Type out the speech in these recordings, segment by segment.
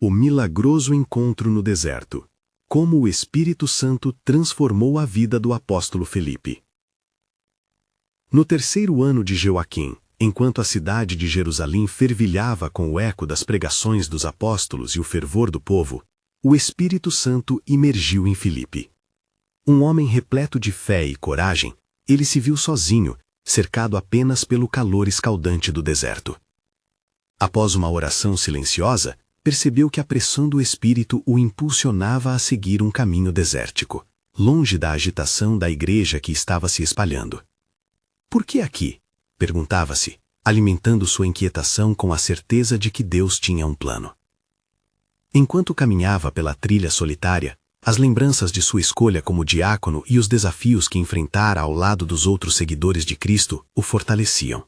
O milagroso encontro no deserto. Como o Espírito Santo transformou a vida do apóstolo Felipe. No terceiro ano de Joaquim, enquanto a cidade de Jerusalém fervilhava com o eco das pregações dos apóstolos e o fervor do povo, o Espírito Santo imergiu em Felipe. Um homem repleto de fé e coragem, ele se viu sozinho, cercado apenas pelo calor escaldante do deserto. Após uma oração silenciosa, percebeu que a pressão do Espírito o impulsionava a seguir um caminho desértico, longe da agitação da igreja que estava se espalhando. Por que aqui? Perguntava-se, alimentando sua inquietação com a certeza de que Deus tinha um plano. Enquanto caminhava pela trilha solitária, as lembranças de sua escolha como diácono e os desafios que enfrentara ao lado dos outros seguidores de Cristo o fortaleciam.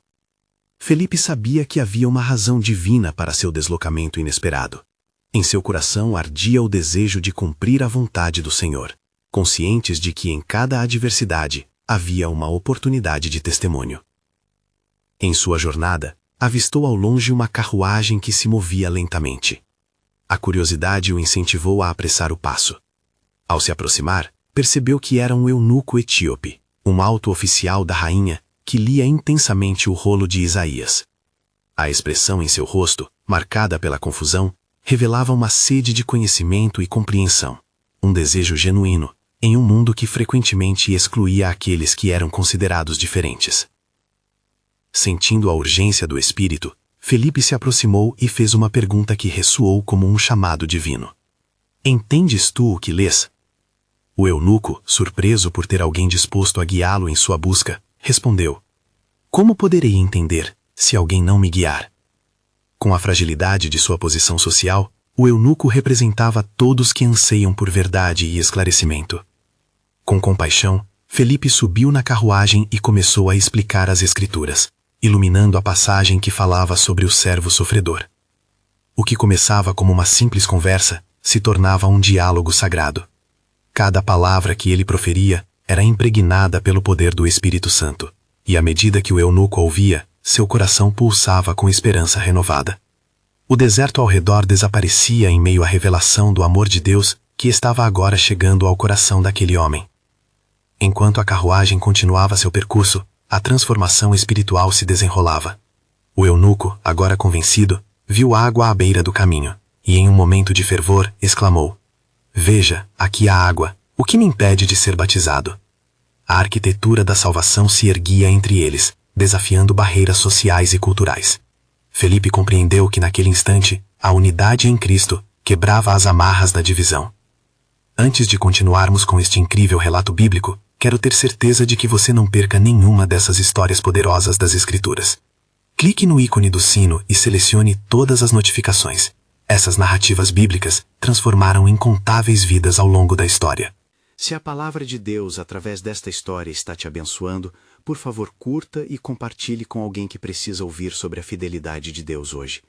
Felipe sabia que havia uma razão divina para seu deslocamento inesperado. Em seu coração ardia o desejo de cumprir a vontade do Senhor, conscientes de que em cada adversidade havia uma oportunidade de testemunho. Em sua jornada, avistou ao longe uma carruagem que se movia lentamente. A curiosidade o incentivou a apressar o passo. Ao se aproximar, percebeu que era um eunuco etíope, um alto oficial da rainha, que lia intensamente o rolo de Isaías. A expressão em seu rosto, marcada pela confusão, revelava uma sede de conhecimento e compreensão, um desejo genuíno, em um mundo que frequentemente excluía aqueles que eram considerados diferentes. Sentindo a urgência do Espírito, Felipe se aproximou e fez uma pergunta que ressoou como um chamado divino. Entendes tu o que lês? O eunuco, surpreso por ter alguém disposto a guiá-lo em sua busca, respondeu: Como poderei entender, se alguém não me guiar? Com a fragilidade de sua posição social, o eunuco representava todos que anseiam por verdade e esclarecimento. Com compaixão, Felipe subiu na carruagem e começou a explicar as Escrituras, iluminando a passagem que falava sobre o servo sofredor. O que começava como uma simples conversa se tornava um diálogo sagrado. Cada palavra que ele proferia era impregnada pelo poder do Espírito Santo, e à medida que o eunuco ouvia, seu coração pulsava com esperança renovada. O deserto ao redor desaparecia em meio à revelação do amor de Deus que estava agora chegando ao coração daquele homem. Enquanto a carruagem continuava seu percurso, a transformação espiritual se desenrolava. O eunuco, agora convencido, viu água à beira do caminho, e em um momento de fervor, exclamou: Veja, aqui há água. O que me impede de ser batizado? A arquitetura da salvação se erguia entre eles, desafiando barreiras sociais e culturais. Felipe compreendeu que naquele instante, a unidade em Cristo quebrava as amarras da divisão. Antes de continuarmos com este incrível relato bíblico, quero ter certeza de que você não perca nenhuma dessas histórias poderosas das Escrituras. Clique no ícone do sino e selecione todas as notificações. Essas narrativas bíblicas transformaram incontáveis vidas ao longo da história. Se a palavra de Deus através desta história está te abençoando, por favor curta e compartilhe com alguém que precisa ouvir sobre a fidelidade de Deus hoje.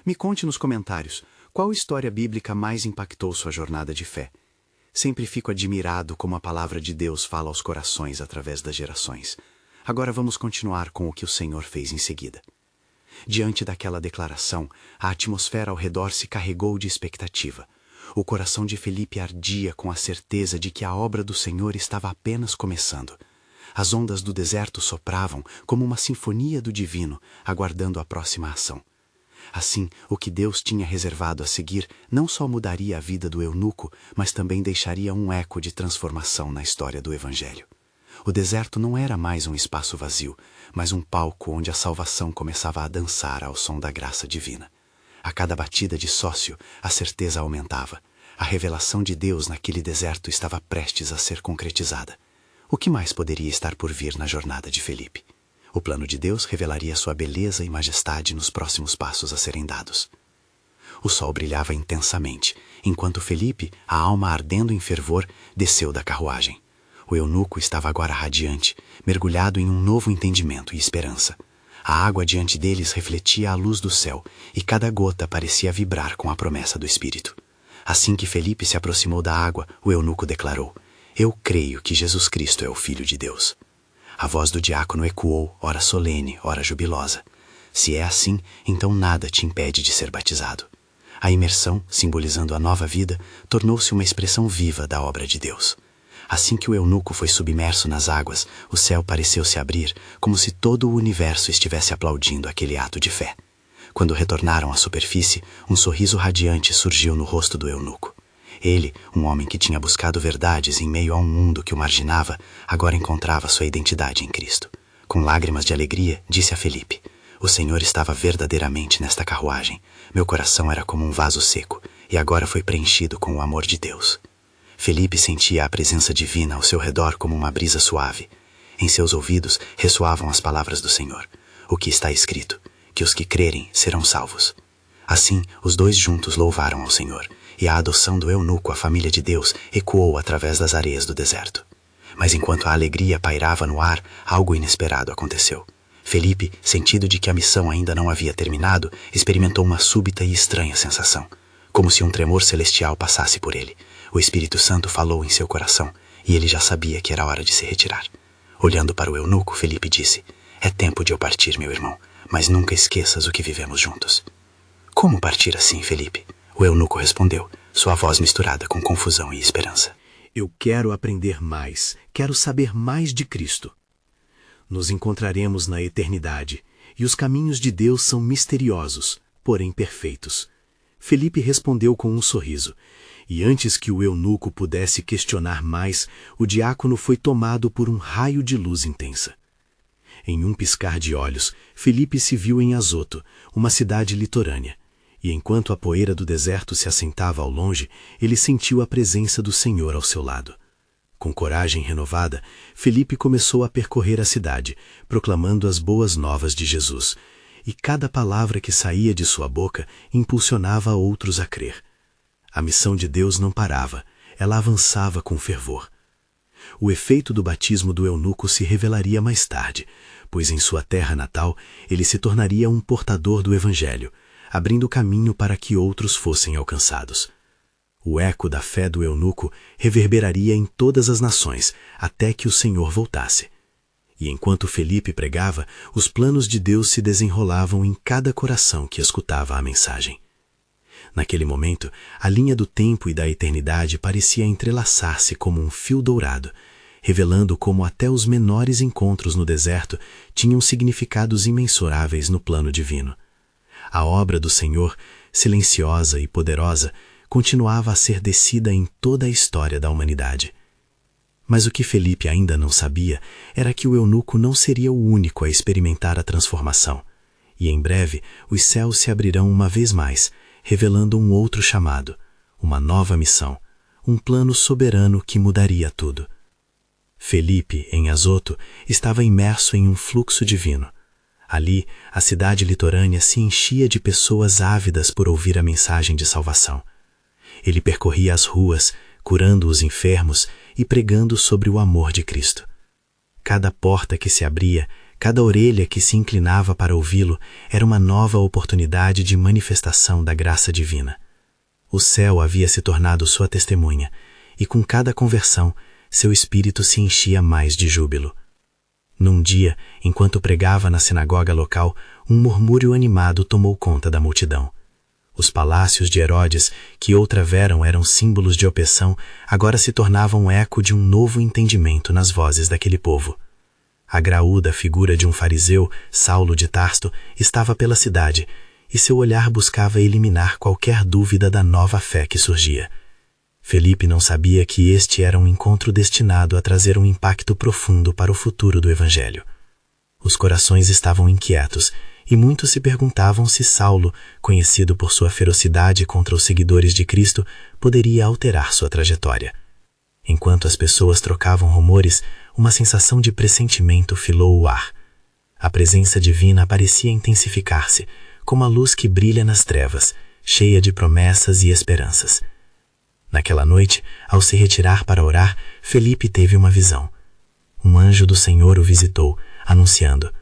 Me conte nos comentários qual história bíblica mais impactou sua jornada de fé. Sempre fico admirado como a palavra de Deus fala aos corações através das gerações. Agora vamos continuar com o que o Senhor fez em seguida. Diante daquela declaração, a atmosfera ao redor se carregou de expectativa. O coração de Felipe ardia com a certeza de que a obra do Senhor estava apenas começando. As ondas do deserto sopravam como uma sinfonia do divino, aguardando a próxima ação. Assim, o que Deus tinha reservado a seguir não só mudaria a vida do eunuco, mas também deixaria um eco de transformação na história do Evangelho. O deserto não era mais um espaço vazio, mas um palco onde a salvação começava a dançar ao som da graça divina. A cada batida de sócio, a certeza aumentava. A revelação de Deus naquele deserto estava prestes a ser concretizada. O que mais poderia estar por vir na jornada de Felipe? O plano de Deus revelaria sua beleza e majestade nos próximos passos a serem dados. O sol brilhava intensamente, enquanto Felipe, a alma ardendo em fervor, desceu da carruagem. O eunuco estava agora radiante, mergulhado em um novo entendimento e esperança. A água diante deles refletia a luz do céu, e cada gota parecia vibrar com a promessa do Espírito. Assim que Felipe se aproximou da água, o eunuco declarou: Eu creio que Jesus Cristo é o Filho de Deus. A voz do diácono ecoou, ora solene, ora jubilosa. Se é assim, então nada te impede de ser batizado. A imersão, simbolizando a nova vida, tornou-se uma expressão viva da obra de Deus. Assim que o eunuco foi submerso nas águas, o céu pareceu se abrir, como se todo o universo estivesse aplaudindo aquele ato de fé. Quando retornaram à superfície, um sorriso radiante surgiu no rosto do eunuco. Ele, um homem que tinha buscado verdades em meio a um mundo que o marginava, agora encontrava sua identidade em Cristo. Com lágrimas de alegria, disse a Felipe: "O Senhor estava verdadeiramente nesta carruagem. Meu coração era como um vaso seco, e agora foi preenchido com o amor de Deus." Felipe sentia a presença divina ao seu redor como uma brisa suave. Em seus ouvidos ressoavam as palavras do Senhor: "O que está escrito, que os que crerem serão salvos." Assim, os dois juntos louvaram ao Senhor, e a adoção do eunuco à família de Deus ecoou através das areias do deserto. Mas enquanto a alegria pairava no ar, algo inesperado aconteceu. Felipe, sentido de que a missão ainda não havia terminado, experimentou uma súbita e estranha sensação, como se um tremor celestial passasse por ele. O Espírito Santo falou em seu coração, e ele já sabia que era hora de se retirar. Olhando para o eunuco, Felipe disse: "É tempo de eu partir, meu irmão, mas nunca esqueças o que vivemos juntos." "Como partir assim, Felipe?" O eunuco respondeu, sua voz misturada com confusão e esperança. "Eu quero aprender mais, quero saber mais de Cristo. Nos encontraremos na eternidade, e os caminhos de Deus são misteriosos, porém perfeitos." Felipe respondeu com um sorriso, e antes que o eunuco pudesse questionar mais, o diácono foi tomado por um raio de luz intensa. Em um piscar de olhos, Felipe se viu em Azoto, uma cidade litorânea, e enquanto a poeira do deserto se assentava ao longe, ele sentiu a presença do Senhor ao seu lado. Com coragem renovada, Felipe começou a percorrer a cidade, proclamando as boas novas de Jesus, e cada palavra que saía de sua boca impulsionava outros a crer. A missão de Deus não parava, ela avançava com fervor. O efeito do batismo do eunuco se revelaria mais tarde, pois em sua terra natal ele se tornaria um portador do Evangelho, abrindo caminho para que outros fossem alcançados. O eco da fé do eunuco reverberaria em todas as nações, até que o Senhor voltasse. E enquanto Felipe pregava, os planos de Deus se desenrolavam em cada coração que escutava a mensagem. Naquele momento, a linha do tempo e da eternidade parecia entrelaçar-se como um fio dourado, revelando como até os menores encontros no deserto tinham significados imensuráveis no plano divino. A obra do Senhor, silenciosa e poderosa, continuava a ser descida em toda a história da humanidade. Mas o que Felipe ainda não sabia era que o eunuco não seria o único a experimentar a transformação, e em breve os céus se abrirão uma vez mais, revelando um outro chamado, uma nova missão, um plano soberano que mudaria tudo. Felipe, em Azoto, estava imerso em um fluxo divino. Ali, a cidade litorânea se enchia de pessoas ávidas por ouvir a mensagem de salvação. Ele percorria as ruas, curando os enfermos e pregando sobre o amor de Cristo. Cada porta que se abria, cada orelha que se inclinava para ouvi-lo, era uma nova oportunidade de manifestação da graça divina. O céu havia se tornado sua testemunha, e com cada conversão, seu espírito se enchia mais de júbilo. Num dia, enquanto pregava na sinagoga local, um murmúrio animado tomou conta da multidão. Os palácios de Herodes, que outraveram eram símbolos de opressão, agora se tornavam eco de um novo entendimento nas vozes daquele povo. A graúda figura de um fariseu, Saulo de Tarso, estava pela cidade, e seu olhar buscava eliminar qualquer dúvida da nova fé que surgia. Felipe não sabia que este era um encontro destinado a trazer um impacto profundo para o futuro do Evangelho. Os corações estavam inquietos, e muitos se perguntavam se Saulo, conhecido por sua ferocidade contra os seguidores de Cristo, poderia alterar sua trajetória. Enquanto as pessoas trocavam rumores, uma sensação de pressentimento filou o ar. A presença divina parecia intensificar-se, como a luz que brilha nas trevas, cheia de promessas e esperanças. Naquela noite, ao se retirar para orar, Felipe teve uma visão. Um anjo do Senhor o visitou, anunciando: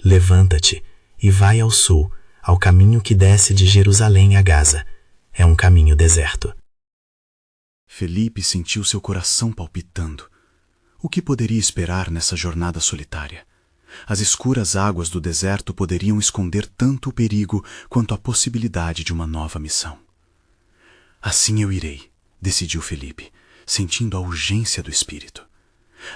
"Levanta-te e vai ao sul, ao caminho que desce de Jerusalém a Gaza. É um caminho deserto." Felipe sentiu seu coração palpitando. O que poderia esperar nessa jornada solitária? As escuras águas do deserto poderiam esconder tanto o perigo quanto a possibilidade de uma nova missão. Assim eu irei, decidiu Felipe, sentindo a urgência do espírito.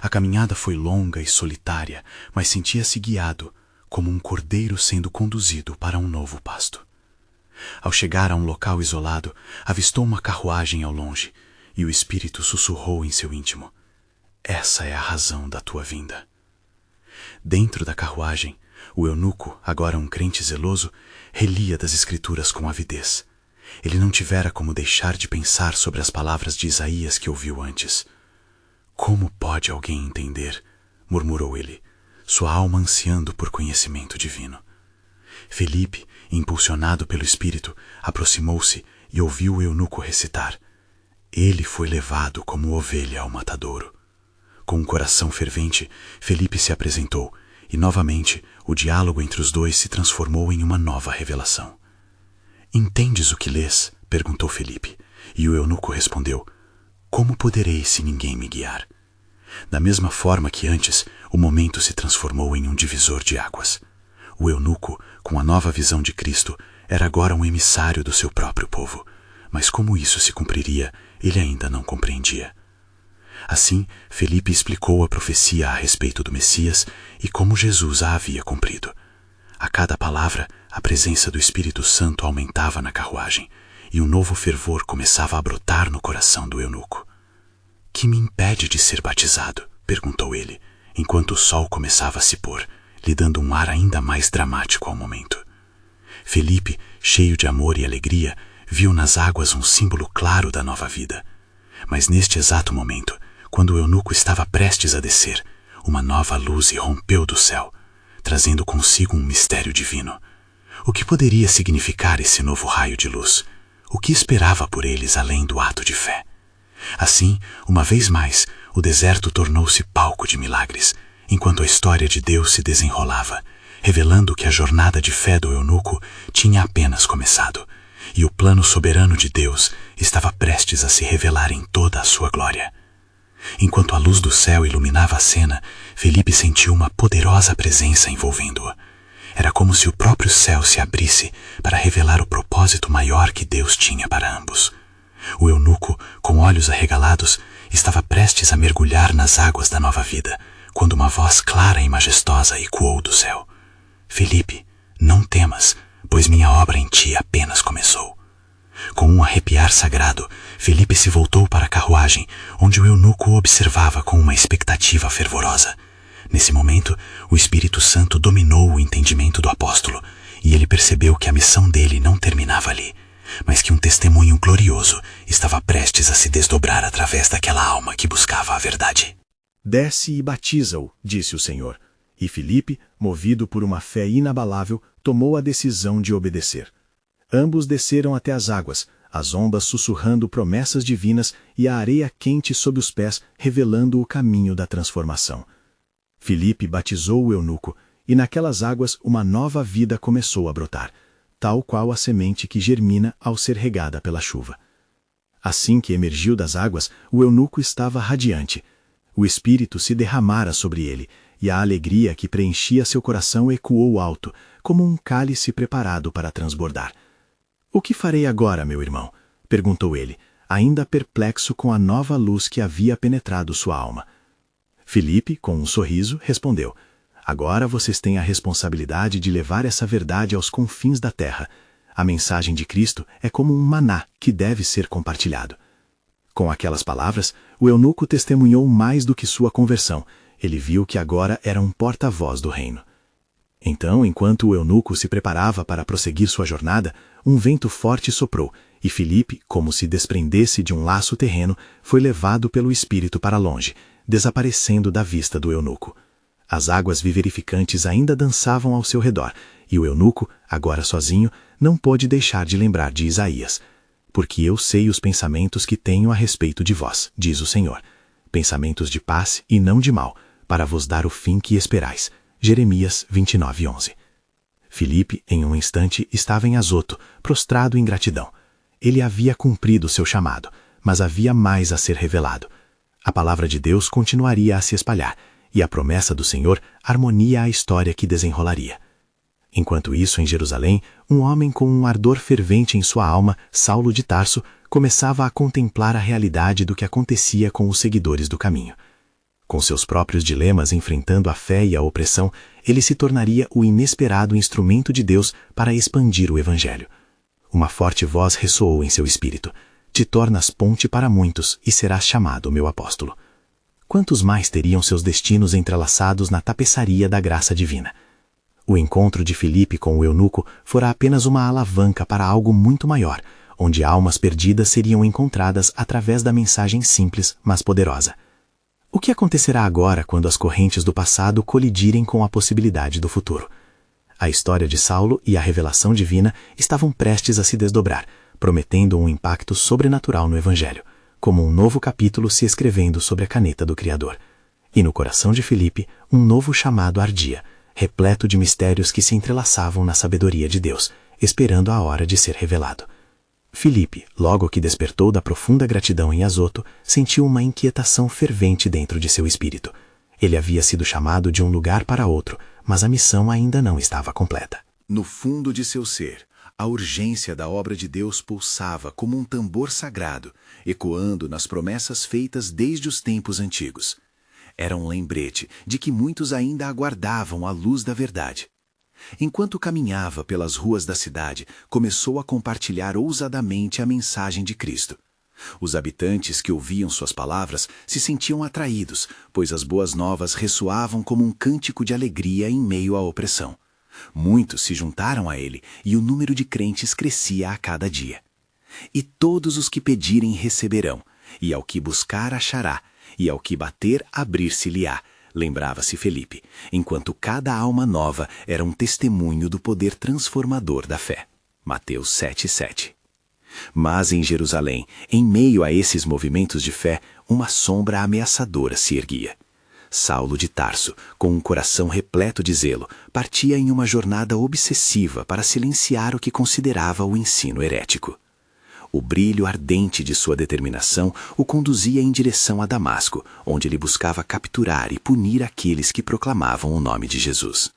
A caminhada foi longa e solitária, mas sentia-se guiado, como um cordeiro sendo conduzido para um novo pasto. Ao chegar a um local isolado, avistou uma carruagem ao longe, e o espírito sussurrou em seu íntimo: essa é a razão da tua vinda. Dentro da carruagem, o eunuco, agora um crente zeloso, relia das escrituras com avidez. Ele não tivera como deixar de pensar sobre as palavras de Isaías que ouviu antes. Como pode alguém entender? Murmurou ele, sua alma ansiando por conhecimento divino. Felipe, impulsionado pelo Espírito, aproximou-se e ouviu o eunuco recitar: ele foi levado como ovelha ao matadouro. Com um coração fervente, Felipe se apresentou, e novamente o diálogo entre os dois se transformou em uma nova revelação. Entendes o que lês? Perguntou Felipe, e o eunuco respondeu: como poderei se ninguém me guiar? Da mesma forma que antes, o momento se transformou em um divisor de águas. O eunuco, com a nova visão de Cristo, era agora um emissário do seu próprio povo, mas como isso se cumpriria, ele ainda não compreendia. Assim, Felipe explicou a profecia a respeito do Messias e como Jesus a havia cumprido. A cada palavra, a presença do Espírito Santo aumentava na carruagem, e um novo fervor começava a brotar no coração do eunuco. Que me impede de ser batizado? Perguntou ele, enquanto o sol começava a se pôr, lhe dando um ar ainda mais dramático ao momento. Felipe, cheio de amor e alegria, viu nas águas um símbolo claro da nova vida. Mas neste exato momento, quando o eunuco estava prestes a descer, uma nova luz irrompeu do céu, trazendo consigo um mistério divino. O que poderia significar esse novo raio de luz? O que esperava por eles além do ato de fé? Assim, uma vez mais, o deserto tornou-se palco de milagres, enquanto a história de Deus se desenrolava, revelando que a jornada de fé do eunuco tinha apenas começado, e o plano soberano de Deus estava prestes a se revelar em toda a sua glória. Enquanto a luz do céu iluminava a cena, Felipe sentiu uma poderosa presença envolvendo-o. Era como se o próprio céu se abrisse para revelar o propósito maior que Deus tinha para ambos. O eunuco, com olhos arregalados, estava prestes a mergulhar nas águas da nova vida, quando uma voz clara e majestosa ecoou do céu: Felipe, não temas, pois minha obra em ti apenas começou. Com um arrepiar sagrado, Felipe se voltou para a carruagem, onde o eunuco o observava com uma expectativa fervorosa. Nesse momento, o Espírito Santo dominou o entendimento do apóstolo, e ele percebeu que a missão dele não terminava ali, mas que um testemunho glorioso estava prestes a se desdobrar através daquela alma que buscava a verdade. Desce e batiza-o, disse o Senhor. E Felipe, movido por uma fé inabalável, tomou a decisão de obedecer. Ambos desceram até as águas, as ondas sussurrando promessas divinas e a areia quente sob os pés, revelando o caminho da transformação. Felipe batizou o eunuco, e naquelas águas uma nova vida começou a brotar, tal qual a semente que germina ao ser regada pela chuva. Assim que emergiu das águas, o eunuco estava radiante. O Espírito se derramara sobre ele, e a alegria que preenchia seu coração ecoou alto, como um cálice preparado para transbordar. O que farei agora, meu irmão? Perguntou ele, ainda perplexo com a nova luz que havia penetrado sua alma. Felipe, com um sorriso, respondeu: agora vocês têm a responsabilidade de levar essa verdade aos confins da terra. A mensagem de Cristo é como um maná que deve ser compartilhado. Com aquelas palavras, o eunuco testemunhou mais do que sua conversão. Ele viu que agora era um porta-voz do reino. Então, enquanto o eunuco se preparava para prosseguir sua jornada, um vento forte soprou, e Felipe, como se desprendesse de um laço terreno, foi levado pelo Espírito para longe, desaparecendo da vista do eunuco. As águas viverificantes ainda dançavam ao seu redor, e o eunuco, agora sozinho, não pôde deixar de lembrar de Isaías. Porque eu sei os pensamentos que tenho a respeito de vós, diz o Senhor, pensamentos de paz e não de mal, para vos dar o fim que esperais. Jeremias 29:11. Felipe, em um instante, estava em Azoto, prostrado em gratidão. Ele havia cumprido seu chamado, mas havia mais a ser revelado. A palavra de Deus continuaria a se espalhar, e a promessa do Senhor harmonia a história que desenrolaria. Enquanto isso, em Jerusalém, um homem com um ardor fervente em sua alma, Saulo de Tarso, começava a contemplar a realidade do que acontecia com os seguidores do caminho. Com seus próprios dilemas enfrentando a fé e a opressão, ele se tornaria o inesperado instrumento de Deus para expandir o Evangelho. Uma forte voz ressoou em seu espírito: te tornas ponte para muitos e serás chamado meu apóstolo. Quantos mais teriam seus destinos entrelaçados na tapeçaria da graça divina? O encontro de Filipe com o eunuco fora apenas uma alavanca para algo muito maior, onde almas perdidas seriam encontradas através da mensagem simples, mas poderosa. O que acontecerá agora quando as correntes do passado colidirem com a possibilidade do futuro? A história de Saulo e a revelação divina estavam prestes a se desdobrar, prometendo um impacto sobrenatural no Evangelho, como um novo capítulo se escrevendo sobre a caneta do Criador. E no coração de Filipe, um novo chamado ardia, repleto de mistérios que se entrelaçavam na sabedoria de Deus, esperando a hora de ser revelado. Filipe, logo que despertou da profunda gratidão em Azoto, sentiu uma inquietação fervente dentro de seu espírito. Ele havia sido chamado de um lugar para outro, mas a missão ainda não estava completa. No fundo de seu ser, a urgência da obra de Deus pulsava como um tambor sagrado, ecoando nas promessas feitas desde os tempos antigos. Era um lembrete de que muitos ainda aguardavam a luz da verdade. Enquanto caminhava pelas ruas da cidade, começou a compartilhar ousadamente a mensagem de Cristo. Os habitantes que ouviam suas palavras se sentiam atraídos, pois as boas novas ressoavam como um cântico de alegria em meio à opressão. Muitos se juntaram a ele e o número de crentes crescia a cada dia. E todos os que pedirem receberão, e ao que buscar achará, e ao que bater abrir-se-lhe-á, lembrava-se Filipe, enquanto cada alma nova era um testemunho do poder transformador da fé. Mateus 7:7. Mas em Jerusalém, em meio a esses movimentos de fé, uma sombra ameaçadora se erguia. Saulo de Tarso, com um coração repleto de zelo, partia em uma jornada obsessiva para silenciar o que considerava o ensino herético. O brilho ardente de sua determinação o conduzia em direção a Damasco, onde ele buscava capturar e punir aqueles que proclamavam o nome de Jesus.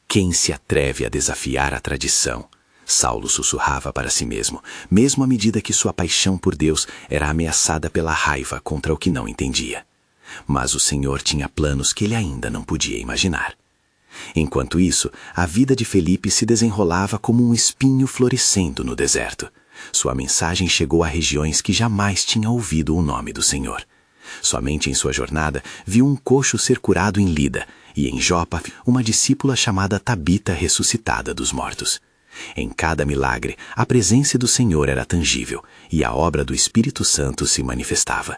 Quem se atreve a desafiar a tradição? Saulo sussurrava para si mesmo à medida que sua paixão por Deus era ameaçada pela raiva contra o que não entendia. Mas o Senhor tinha planos que ele ainda não podia imaginar. Enquanto isso, a vida de Filipe se desenrolava como um espinho florescendo no deserto. Sua mensagem chegou a regiões que jamais tinha ouvido o nome do Senhor. Somente em sua jornada viu um coxo ser curado em Lida e em Jopa uma discípula chamada Tabita ressuscitada dos mortos. Em cada milagre, a presença do Senhor era tangível e a obra do Espírito Santo se manifestava.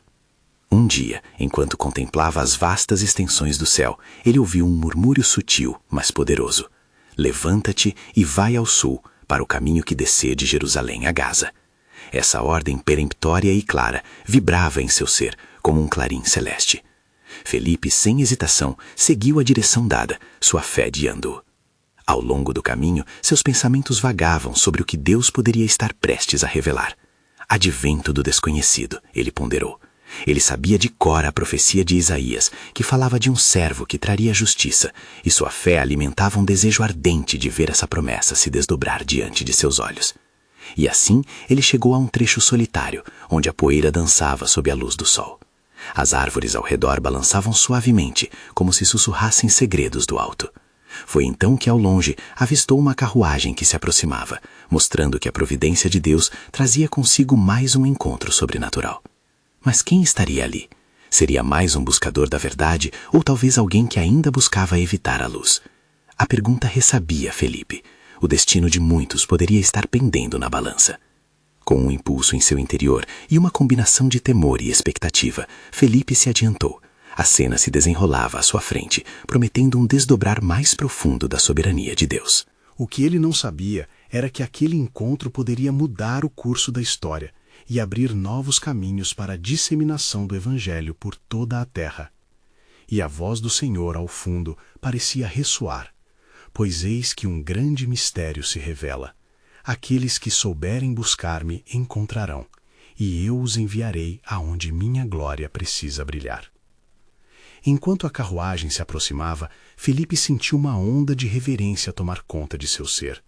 Um dia, enquanto contemplava as vastas extensões do céu, ele ouviu um murmúrio sutil, mas poderoso. Levanta-te e vai ao sul, para o caminho que descer de Jerusalém a Gaza. Essa ordem peremptória e clara vibrava em seu ser, como um clarim celeste. Filipe, sem hesitação, seguiu a direção dada, sua fé guiando-o. Ao longo do caminho, seus pensamentos vagavam sobre o que Deus poderia estar prestes a revelar. Advento do desconhecido, ele ponderou. Ele sabia de cor a profecia de Isaías, que falava de um servo que traria justiça, e sua fé alimentava um desejo ardente de ver essa promessa se desdobrar diante de seus olhos. E assim ele chegou a um trecho solitário, onde a poeira dançava sob a luz do sol. As árvores ao redor balançavam suavemente, como se sussurrassem segredos do alto. Foi então que ao longe avistou uma carruagem que se aproximava, mostrando que a providência de Deus trazia consigo mais um encontro sobrenatural. Mas quem estaria ali? Seria mais um buscador da verdade ou talvez alguém que ainda buscava evitar a luz? A pergunta ressabia Filipe. O destino de muitos poderia estar pendendo na balança. Com um impulso em seu interior e uma combinação de temor e expectativa, Filipe se adiantou. A cena se desenrolava à sua frente, prometendo um desdobrar mais profundo da soberania de Deus. O que ele não sabia era que aquele encontro poderia mudar o curso da história e abrir novos caminhos para a disseminação do Evangelho por toda a terra. E a voz do Senhor, ao fundo, parecia ressoar, pois eis que um grande mistério se revela. Aqueles que souberem buscar-me encontrarão, e eu os enviarei aonde minha glória precisa brilhar. Enquanto a carruagem se aproximava, Felipe sentiu uma onda de reverência tomar conta de seu ser.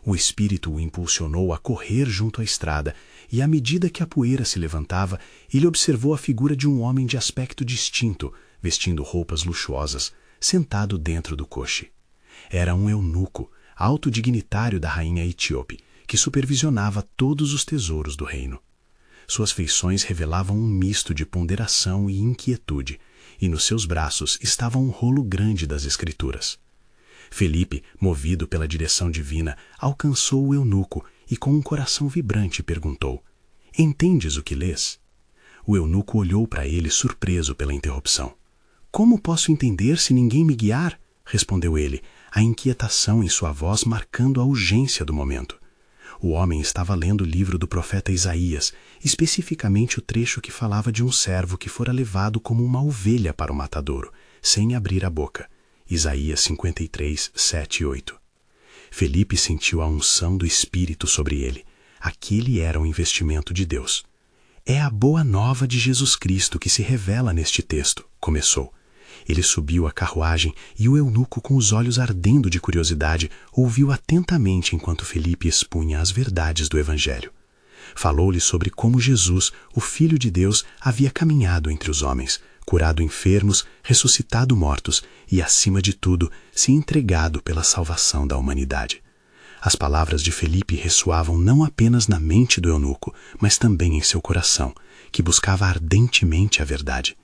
O espírito o impulsionou a correr junto à estrada, e à medida que a poeira se levantava, ele observou a figura de um homem de aspecto distinto, vestindo roupas luxuosas, sentado dentro do coche. Era um eunuco, alto dignitário da rainha etíope, que supervisionava todos os tesouros do reino. Suas feições revelavam um misto de ponderação e inquietude, e nos seus braços estava um rolo grande das Escrituras. Felipe, movido pela direção divina, alcançou o eunuco e com um coração vibrante perguntou: "Entendes o que lês?" O eunuco olhou para ele surpreso pela interrupção. "Como posso entender se ninguém me guiar?" respondeu ele, a inquietação em sua voz marcando a urgência do momento. O homem estava lendo o livro do profeta Isaías, especificamente o trecho que falava de um servo que fora levado como uma ovelha para o matadouro, sem abrir a boca. Isaías 53, 7 e 8. Felipe sentiu a unção do Espírito sobre ele. Aquele era o investimento de Deus. "É a boa nova de Jesus Cristo que se revela neste texto", começou. Ele subiu a carruagem e o eunuco, com os olhos ardendo de curiosidade, ouviu atentamente enquanto Felipe expunha as verdades do Evangelho. Falou-lhe sobre como Jesus, o Filho de Deus, havia caminhado entre os homens, curado enfermos, ressuscitado mortos e, acima de tudo, se entregado pela salvação da humanidade. As palavras de Felipe ressoavam não apenas na mente do eunuco, mas também em seu coração, que buscava ardentemente a verdade.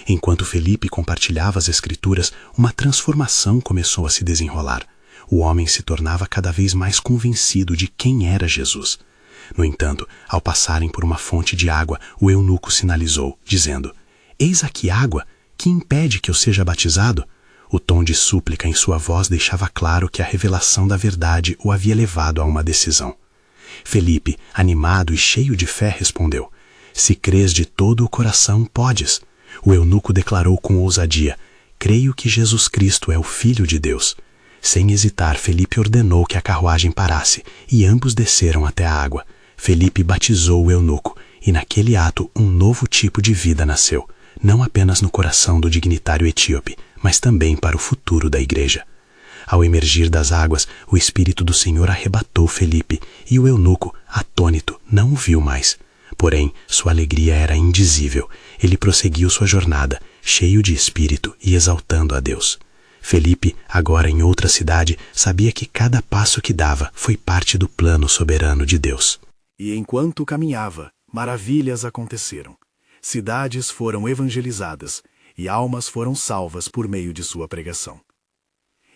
Enquanto Felipe compartilhava as Escrituras, uma transformação começou a se desenrolar. O homem se tornava cada vez mais convencido de quem era Jesus. No entanto, ao passarem por uma fonte de água, o eunuco sinalizou, dizendo: "Eis aqui água, que impede que eu seja batizado?" O tom de súplica em sua voz deixava claro que a revelação da verdade o havia levado a uma decisão. Felipe, animado e cheio de fé, respondeu: "Se crês de todo o coração, podes." O eunuco declarou com ousadia: "Creio que Jesus Cristo é o Filho de Deus." Sem hesitar, Felipe ordenou que a carruagem parasse, e ambos desceram até a água. Felipe batizou o eunuco, e naquele ato um novo tipo de vida nasceu, não apenas no coração do dignitário etíope, mas também para o futuro da igreja. Ao emergir das águas, o Espírito do Senhor arrebatou Felipe, e o eunuco, atônito, não o viu mais. Porém, sua alegria era indizível. Ele prosseguiu sua jornada, cheio de espírito e exaltando a Deus. Felipe, agora em outra cidade, sabia que cada passo que dava foi parte do plano soberano de Deus. E enquanto caminhava, maravilhas aconteceram. Cidades foram evangelizadas e almas foram salvas por meio de sua pregação.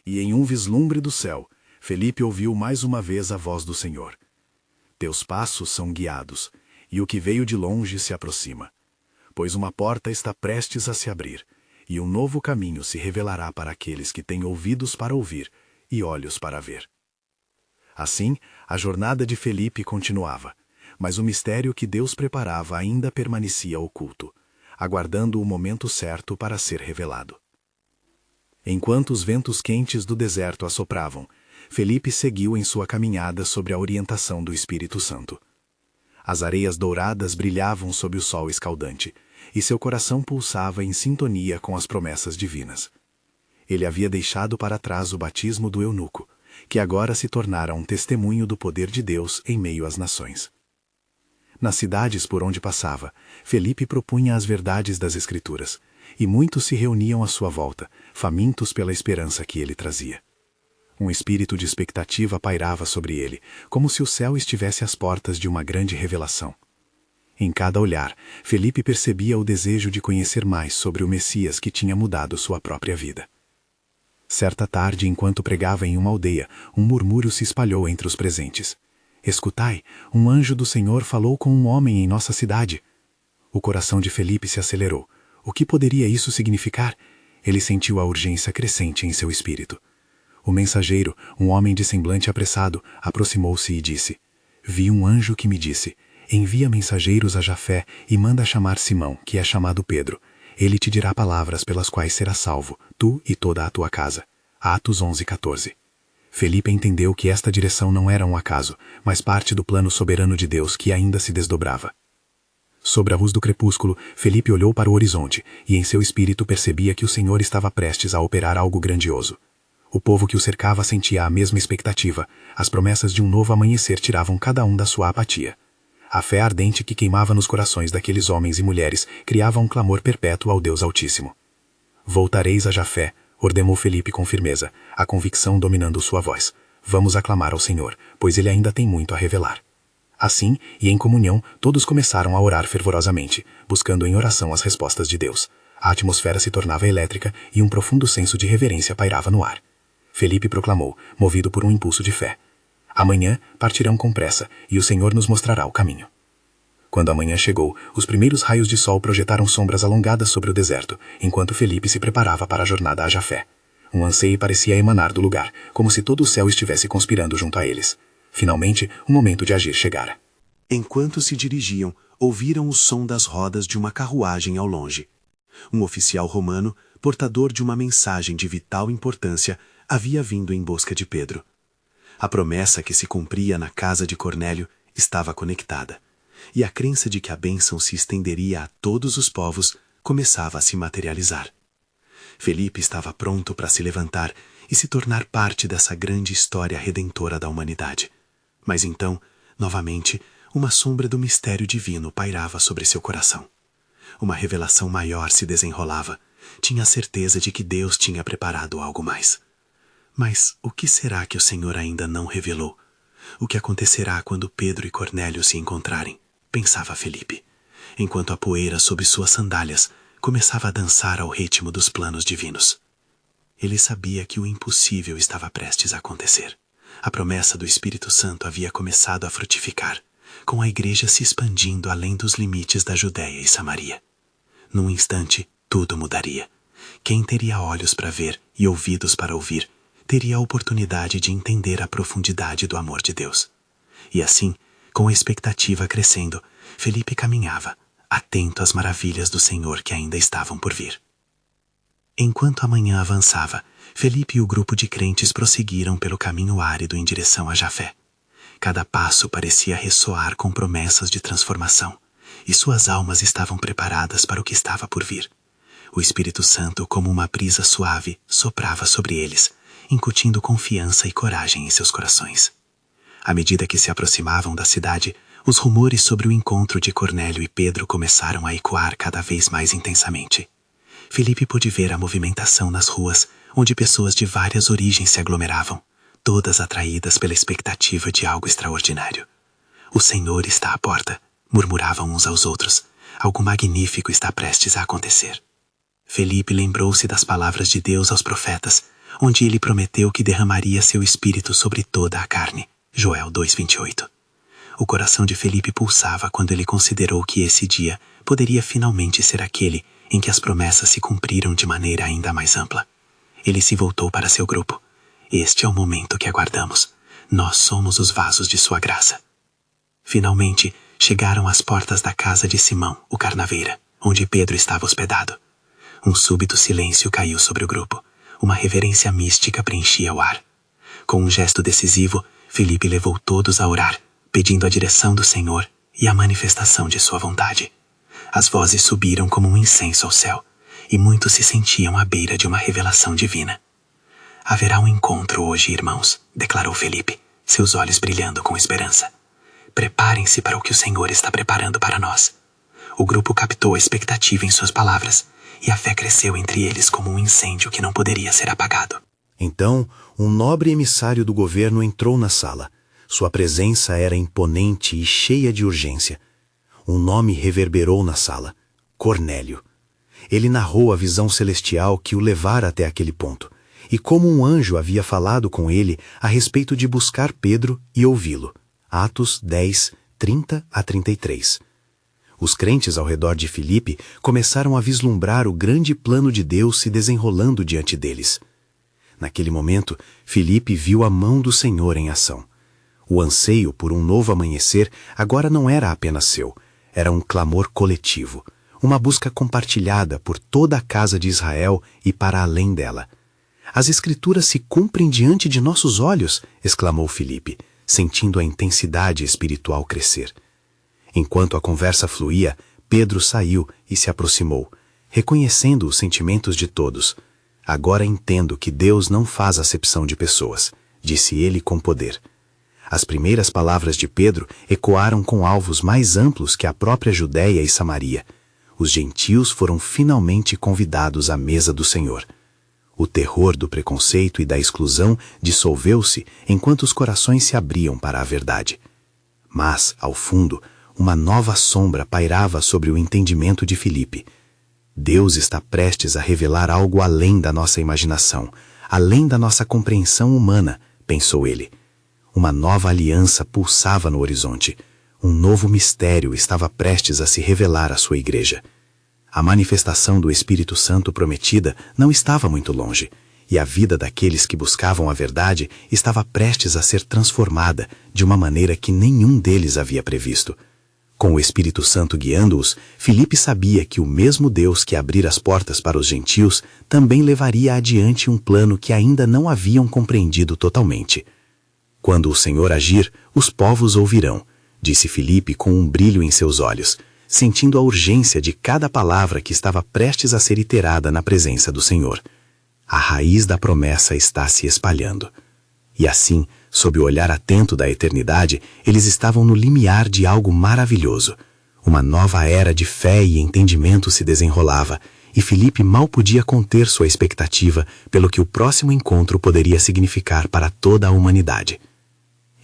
E em um vislumbre do céu, Felipe ouviu mais uma vez a voz do Senhor: "Teus passos são guiados, e o que veio de longe se aproxima. Pois uma porta está prestes a se abrir, e um novo caminho se revelará para aqueles que têm ouvidos para ouvir e olhos para ver." Assim, a jornada de Felipe continuava, mas o mistério que Deus preparava ainda permanecia oculto, aguardando o momento certo para ser revelado. Enquanto os ventos quentes do deserto assopravam, Felipe seguiu em sua caminhada sob a orientação do Espírito Santo. As areias douradas brilhavam sob o sol escaldante, e seu coração pulsava em sintonia com as promessas divinas. Ele havia deixado para trás o batismo do eunuco, que agora se tornara um testemunho do poder de Deus em meio às nações. Nas cidades por onde passava, Felipe propunha as verdades das Escrituras, e muitos se reuniam à sua volta, famintos pela esperança que ele trazia. Um espírito de expectativa pairava sobre ele, como se o céu estivesse às portas de uma grande revelação. Em cada olhar, Felipe percebia o desejo de conhecer mais sobre o Messias que tinha mudado sua própria vida. Certa tarde, enquanto pregava em uma aldeia, um murmúrio se espalhou entre os presentes: "Escutai, um anjo do Senhor falou com um homem em nossa cidade." O coração de Felipe se acelerou. O que poderia isso significar? Ele sentiu a urgência crescente em seu espírito. O mensageiro, um homem de semblante apressado, aproximou-se e disse: "Vi um anjo que me disse: envia mensageiros a Jafé e manda chamar Simão, que é chamado Pedro. Ele te dirá palavras pelas quais serás salvo, tu e toda a tua casa." Atos 11:14. Felipe entendeu que esta direção não era um acaso, mas parte do plano soberano de Deus que ainda se desdobrava. Sobre a luz do crepúsculo, Felipe olhou para o horizonte, e em seu espírito percebia que o Senhor estava prestes a operar algo grandioso. O povo que o cercava sentia a mesma expectativa. As promessas de um novo amanhecer tiravam cada um da sua apatia. A fé ardente que queimava nos corações daqueles homens e mulheres criava um clamor perpétuo ao Deus Altíssimo. Voltareis a Jafé, ordenou Felipe com firmeza, a convicção dominando sua voz. Vamos aclamar ao Senhor, pois ele ainda tem muito a revelar. Assim, e em comunhão, todos começaram a orar fervorosamente, buscando em oração as respostas de Deus. A atmosfera se tornava elétrica e um profundo senso de reverência pairava no ar. Felipe proclamou, movido por um impulso de fé. Amanhã partirão com pressa, e o Senhor nos mostrará o caminho. Quando a manhã chegou, os primeiros raios de sol projetaram sombras alongadas sobre o deserto, enquanto Felipe se preparava para a jornada a Jafé. Um anseio parecia emanar do lugar, como se todo o céu estivesse conspirando junto a eles. Finalmente, o momento de agir chegara. Enquanto se dirigiam, ouviram o som das rodas de uma carruagem ao longe. Um oficial romano, portador de uma mensagem de vital importância, havia vindo em busca de Pedro. A promessa que se cumpria na casa de Cornélio estava conectada, e a crença de que a bênção se estenderia a todos os povos começava a se materializar. Felipe estava pronto para se levantar e se tornar parte dessa grande história redentora da humanidade. Mas então, novamente, uma sombra do mistério divino pairava sobre seu coração. Uma revelação maior se desenrolava. Tinha a certeza de que Deus tinha preparado algo mais. Mas o que será que o Senhor ainda não revelou? O que acontecerá quando Pedro e Cornélio se encontrarem? Pensava Felipe, enquanto a poeira sob suas sandálias começava a dançar ao ritmo dos planos divinos. Ele sabia que o impossível estava prestes a acontecer. A promessa do Espírito Santo havia começado a frutificar, com a igreja se expandindo além dos limites da Judéia e Samaria. Num instante, tudo mudaria. Quem teria olhos para ver e ouvidos para ouvir, teria a oportunidade de entender a profundidade do amor de Deus. E assim, com a expectativa crescendo, Felipe caminhava, atento às maravilhas do Senhor que ainda estavam por vir. Enquanto a manhã avançava, Felipe e o grupo de crentes prosseguiram pelo caminho árido em direção a Jafé. Cada passo parecia ressoar com promessas de transformação, e suas almas estavam preparadas para o que estava por vir. O Espírito Santo, como uma brisa suave, soprava sobre eles, incutindo confiança e coragem em seus corações. À medida que se aproximavam da cidade, os rumores sobre o encontro de Cornélio e Pedro começaram a ecoar cada vez mais intensamente. Felipe pôde ver a movimentação nas ruas, onde pessoas de várias origens se aglomeravam, todas atraídas pela expectativa de algo extraordinário. O Senhor está à porta, murmuravam uns aos outros. Algo magnífico está prestes a acontecer. Felipe lembrou-se das palavras de Deus aos profetas, onde ele prometeu que derramaria seu espírito sobre toda a carne. Joel 2:28. O coração de Felipe pulsava quando ele considerou que esse dia poderia finalmente ser aquele em que as promessas se cumpriram de maneira ainda mais ampla. Ele se voltou para seu grupo. Este é o momento que aguardamos. Nós somos os vasos de sua graça. Finalmente, chegaram às portas da casa de Simão, o carnaveira, onde Pedro estava hospedado. Um súbito silêncio caiu sobre o grupo. Uma reverência mística preenchia o ar. Com um gesto decisivo, Felipe levou todos a orar, pedindo a direção do Senhor e a manifestação de sua vontade. As vozes subiram como um incenso ao céu, e muitos se sentiam à beira de uma revelação divina. Haverá um encontro hoje, irmãos, declarou Felipe, seus olhos brilhando com esperança. Preparem-se para o que o Senhor está preparando para nós. O grupo captou a expectativa em suas palavras, e a fé cresceu entre eles como um incêndio que não poderia ser apagado. Então, um nobre emissário do governo entrou na sala. Sua presença era imponente e cheia de urgência. Um nome reverberou na sala: Cornélio. Ele narrou a visão celestial que o levara até aquele ponto, e como um anjo havia falado com ele a respeito de buscar Pedro e ouvi-lo. Atos 10, 30-33. Os crentes ao redor de Filipe começaram a vislumbrar o grande plano de Deus se desenrolando diante deles. Naquele momento, Filipe viu a mão do Senhor em ação. O anseio por um novo amanhecer agora não era apenas seu, era um clamor coletivo, uma busca compartilhada por toda a casa de Israel e para além dela. As Escrituras se cumprem diante de nossos olhos, exclamou Filipe, sentindo a intensidade espiritual crescer. Enquanto a conversa fluía, Pedro saiu e se aproximou, reconhecendo os sentimentos de todos. Agora entendo que Deus não faz acepção de pessoas, disse ele com poder. As primeiras palavras de Pedro ecoaram com alvos mais amplos que a própria Judéia e Samaria. Os gentios foram finalmente convidados à mesa do Senhor. O terror do preconceito e da exclusão dissolveu-se enquanto os corações se abriam para a verdade. Mas, ao fundo, uma nova sombra pairava sobre o entendimento de Filipe. Deus está prestes a revelar algo além da nossa imaginação, além da nossa compreensão humana, pensou ele. Uma nova aliança pulsava no horizonte. Um novo mistério estava prestes a se revelar à sua igreja. A manifestação do Espírito Santo prometida não estava muito longe, e a vida daqueles que buscavam a verdade estava prestes a ser transformada de uma maneira que nenhum deles havia previsto. Com o Espírito Santo guiando-os, Filipe sabia que o mesmo Deus que abrira as portas para os gentios também levaria adiante um plano que ainda não haviam compreendido totalmente. Quando o Senhor agir, os povos ouvirão, disse Filipe com um brilho em seus olhos, sentindo a urgência de cada palavra que estava prestes a ser iterada na presença do Senhor. A raiz da promessa está se espalhando. E assim, sob o olhar atento da eternidade, eles estavam no limiar de algo maravilhoso. Uma nova era de fé e entendimento se desenrolava, e Filipe mal podia conter sua expectativa pelo que o próximo encontro poderia significar para toda a humanidade.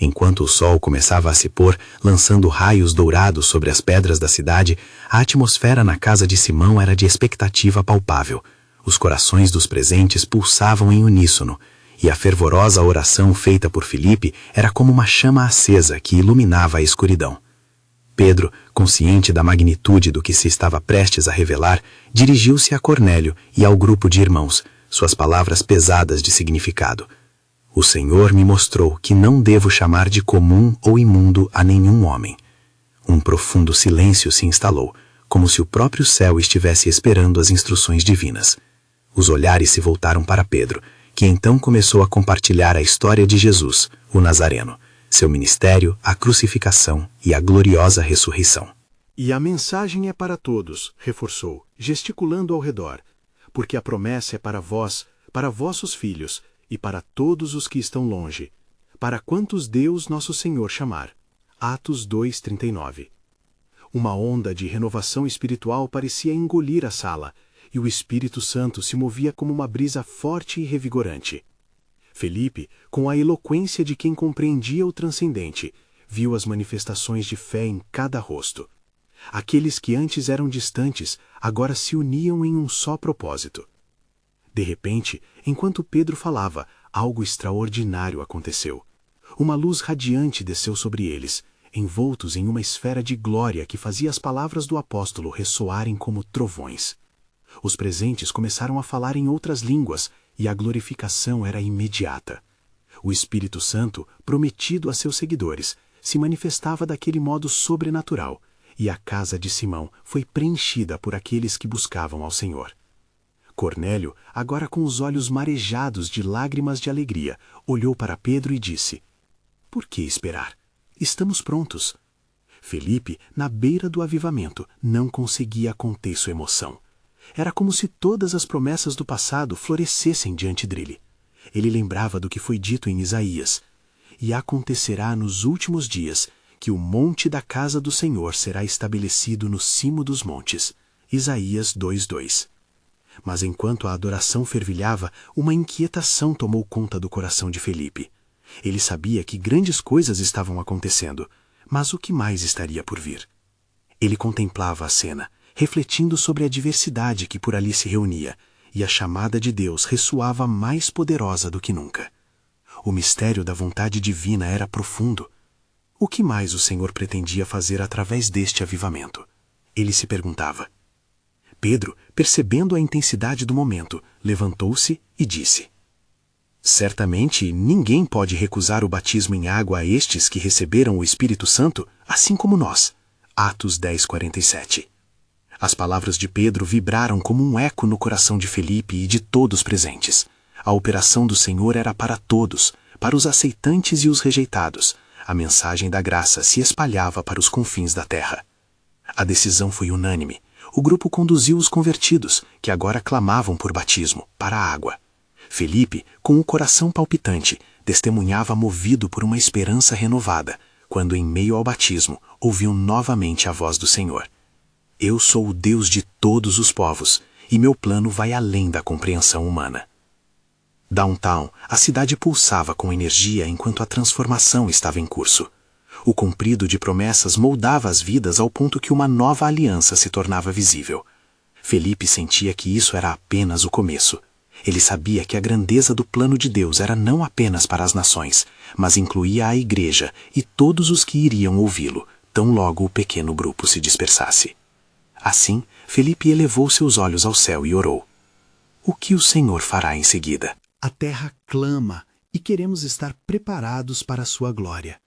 Enquanto o sol começava a se pôr, lançando raios dourados sobre as pedras da cidade, a atmosfera na casa de Simão era de expectativa palpável. Os corações dos presentes pulsavam em uníssono, e a fervorosa oração feita por Filipe era como uma chama acesa que iluminava a escuridão. Pedro, consciente da magnitude do que se estava prestes a revelar, dirigiu-se a Cornélio e ao grupo de irmãos, suas palavras pesadas de significado. O Senhor me mostrou que não devo chamar de comum ou imundo a nenhum homem. Um profundo silêncio se instalou, como se o próprio céu estivesse esperando as instruções divinas. Os olhares se voltaram para Pedro, que então começou a compartilhar a história de Jesus, o Nazareno, seu ministério, a crucificação e a gloriosa ressurreição. E a mensagem é para todos, reforçou, gesticulando ao redor, porque a promessa é para vós, para vossos filhos, e para todos os que estão longe, para quantos Deus nosso Senhor chamar. Atos 2:39. Uma onda de renovação espiritual parecia engolir a sala, e o Espírito Santo se movia como uma brisa forte e revigorante. Felipe, com a eloquência de quem compreendia o transcendente, viu as manifestações de fé em cada rosto. Aqueles que antes eram distantes, agora se uniam em um só propósito. De repente, enquanto Pedro falava, algo extraordinário aconteceu. Uma luz radiante desceu sobre eles, envoltos em uma esfera de glória que fazia as palavras do apóstolo ressoarem como trovões. Os presentes começaram a falar em outras línguas, e a glorificação era imediata. O Espírito Santo, prometido a seus seguidores, se manifestava daquele modo sobrenatural, e a casa de Simão foi preenchida por aqueles que buscavam ao Senhor. Cornélio, agora com os olhos marejados de lágrimas de alegria, olhou para Pedro e disse: "Por que esperar? Estamos prontos." Felipe, na beira do avivamento, não conseguia conter sua emoção. Era como se todas as promessas do passado florescessem diante dele. Ele lembrava do que foi dito em Isaías: "E acontecerá nos últimos dias que o monte da casa do Senhor será estabelecido no cimo dos montes." Isaías 2:2. Mas enquanto a adoração fervilhava, uma inquietação tomou conta do coração de Felipe. Ele sabia que grandes coisas estavam acontecendo, mas o que mais estaria por vir? Ele contemplava a cena, refletindo sobre a diversidade que por ali se reunia, e a chamada de Deus ressoava mais poderosa do que nunca. O mistério da vontade divina era profundo. O que mais o Senhor pretendia fazer através deste avivamento? Ele se perguntava. Pedro, percebendo a intensidade do momento, levantou-se e disse: "Certamente ninguém pode recusar o batismo em água a estes que receberam o Espírito Santo, assim como nós." Atos 10:47. As palavras de Pedro vibraram como um eco no coração de Felipe e de todos presentes. A operação do Senhor era para todos, para os aceitantes e os rejeitados. A mensagem da graça se espalhava para os confins da terra. A decisão foi unânime. O grupo conduziu os convertidos, que agora clamavam por batismo, para a água. Felipe, com o coração palpitante, testemunhava movido por uma esperança renovada, quando em meio ao batismo ouviu novamente a voz do Senhor. Eu sou o Deus de todos os povos, e meu plano vai além da compreensão humana. Downtown, a cidade pulsava com energia enquanto a transformação estava em curso. O comprido de promessas moldava as vidas ao ponto que uma nova aliança se tornava visível. Felipe sentia que isso era apenas o começo. Ele sabia que a grandeza do plano de Deus era não apenas para as nações, mas incluía a igreja e todos os que iriam ouvi-lo, tão logo o pequeno grupo se dispersasse. Assim, Felipe elevou seus olhos ao céu e orou. O que o Senhor fará em seguida? A terra clama e queremos estar preparados para a sua glória.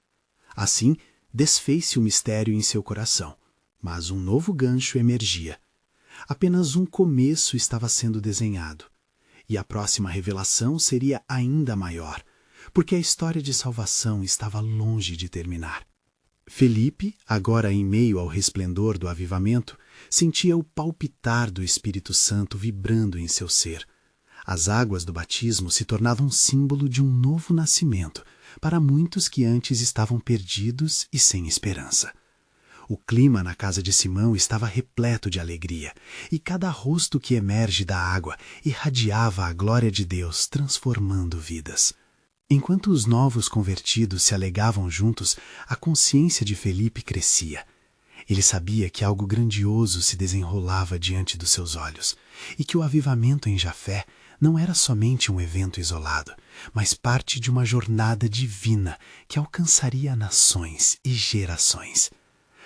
Assim, desfez-se o mistério em seu coração, mas um novo gancho emergia. Apenas um começo estava sendo desenhado, e a próxima revelação seria ainda maior, porque a história de salvação estava longe de terminar. Felipe, agora em meio ao resplendor do avivamento, sentia o palpitar do Espírito Santo vibrando em seu ser. As águas do batismo se tornavam símbolo de um novo nascimento para muitos que antes estavam perdidos e sem esperança. O clima na casa de Simão estava repleto de alegria, e cada rosto que emerge da água irradiava a glória de Deus, transformando vidas. Enquanto os novos convertidos se alegavam juntos, a consciência de Felipe crescia. Ele sabia que algo grandioso se desenrolava diante dos seus olhos, e que o avivamento em Jafé não era somente um evento isolado, mas parte de uma jornada divina que alcançaria nações e gerações.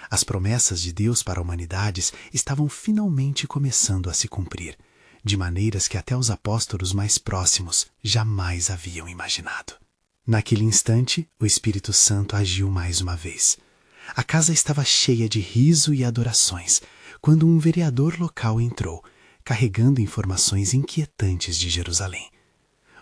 As promessas de Deus para a humanidade estavam finalmente começando a se cumprir, de maneiras que até os apóstolos mais próximos jamais haviam imaginado. Naquele instante, o Espírito Santo agiu mais uma vez. A casa estava cheia de riso e adorações, quando um vereador local entrou, carregando informações inquietantes de Jerusalém.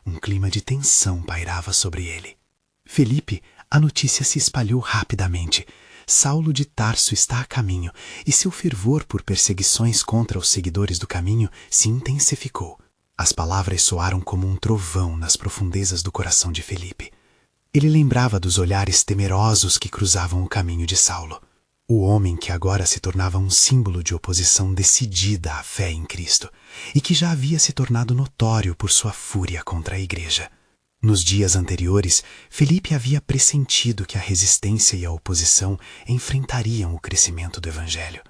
Um clima de tensão pairava sobre ele. Felipe, a notícia se espalhou rapidamente. Saulo de Tarso está a caminho, e seu fervor por perseguições contra os seguidores do caminho se intensificou. As palavras soaram como um trovão nas profundezas do coração de Felipe. Ele lembrava dos olhares temerosos que cruzavam o caminho de Saulo. O homem que agora se tornava um símbolo de oposição decidida à fé em Cristo, e que já havia se tornado notório por sua fúria contra a igreja. Nos dias anteriores, Felipe havia pressentido que a resistência e a oposição enfrentariam o crescimento do evangelho.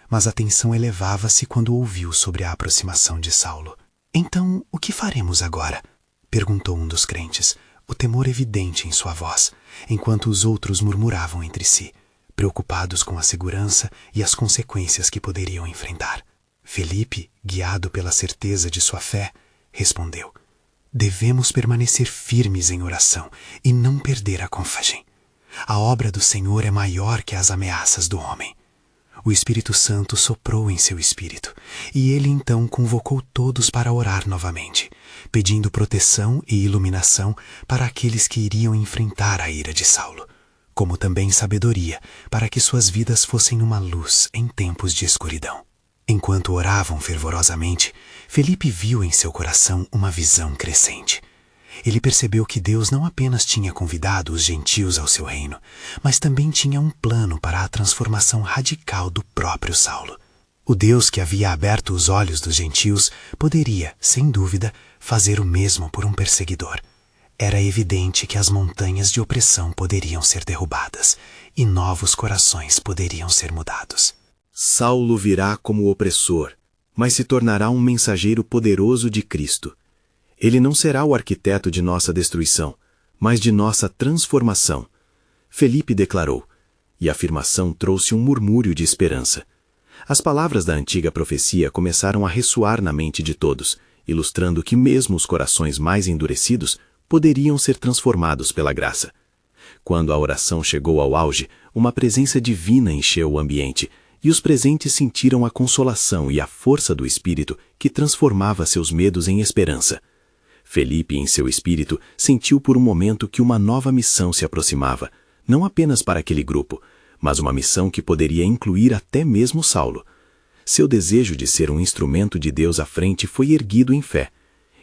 Mas a tensão elevava-se quando ouviu sobre a aproximação de Saulo. Então, o que faremos agora? Perguntou um dos crentes, o temor evidente em sua voz, enquanto os outros murmuravam entre si, preocupados com a segurança e as consequências que poderiam enfrentar. Felipe, guiado pela certeza de sua fé, respondeu: devemos permanecer firmes em oração e não perder a confagem. A obra do Senhor é maior que as ameaças do homem. O Espírito Santo soprou em seu espírito, e ele então convocou todos para orar novamente, pedindo proteção e iluminação para aqueles que iriam enfrentar a ira de Saulo, como também sabedoria para que suas vidas fossem uma luz em tempos de escuridão. Enquanto oravam fervorosamente, Felipe viu em seu coração uma visão crescente. Ele percebeu que Deus não apenas tinha convidado os gentios ao seu reino, mas também tinha um plano para a transformação radical do próprio Saulo. O Deus que havia aberto os olhos dos gentios poderia, sem dúvida, fazer o mesmo por um perseguidor. Era evidente que as montanhas de opressão poderiam ser derrubadas e novos corações poderiam ser mudados. Saulo virá como opressor, mas se tornará um mensageiro poderoso de Cristo. Ele não será o arquiteto de nossa destruição, mas de nossa transformação. Felipe declarou, e a afirmação trouxe um murmúrio de esperança. As palavras da antiga profecia começaram a ressoar na mente de todos, ilustrando que mesmo os corações mais endurecidos poderiam ser transformados pela graça. Quando a oração chegou ao auge, uma presença divina encheu o ambiente, e os presentes sentiram a consolação e a força do Espírito que transformava seus medos em esperança. Felipe, em seu espírito, sentiu por um momento que uma nova missão se aproximava, não apenas para aquele grupo, mas uma missão que poderia incluir até mesmo Saulo. Seu desejo de ser um instrumento de Deus à frente foi erguido em fé.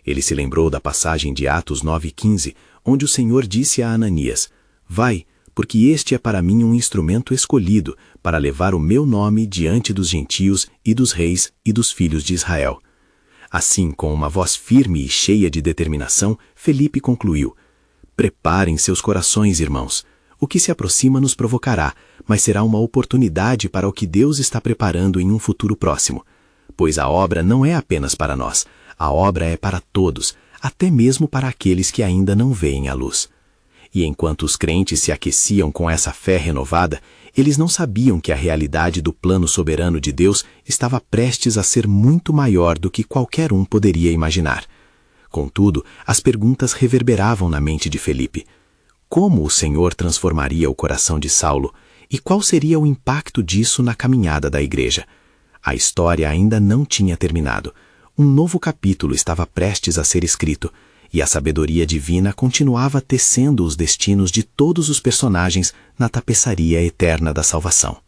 Ele se lembrou da passagem de Atos 9:15, onde o Senhor disse a Ananias: "Vai, porque este é para mim um instrumento escolhido para levar o meu nome diante dos gentios e dos reis e dos filhos de Israel." Assim, com uma voz firme e cheia de determinação, Felipe concluiu: "Preparem seus corações, irmãos. O que se aproxima nos provocará, mas será uma oportunidade para o que Deus está preparando em um futuro próximo. Pois a obra não é apenas para nós, a obra é para todos, até mesmo para aqueles que ainda não veem a luz." E enquanto os crentes se aqueciam com essa fé renovada, eles não sabiam que a realidade do plano soberano de Deus estava prestes a ser muito maior do que qualquer um poderia imaginar. Contudo, as perguntas reverberavam na mente de Felipe. Como o Senhor transformaria o coração de Saulo? E qual seria o impacto disso na caminhada da igreja? A história ainda não tinha terminado. Um novo capítulo estava prestes a ser escrito, e a sabedoria divina continuava tecendo os destinos de todos os personagens na tapeçaria eterna da salvação.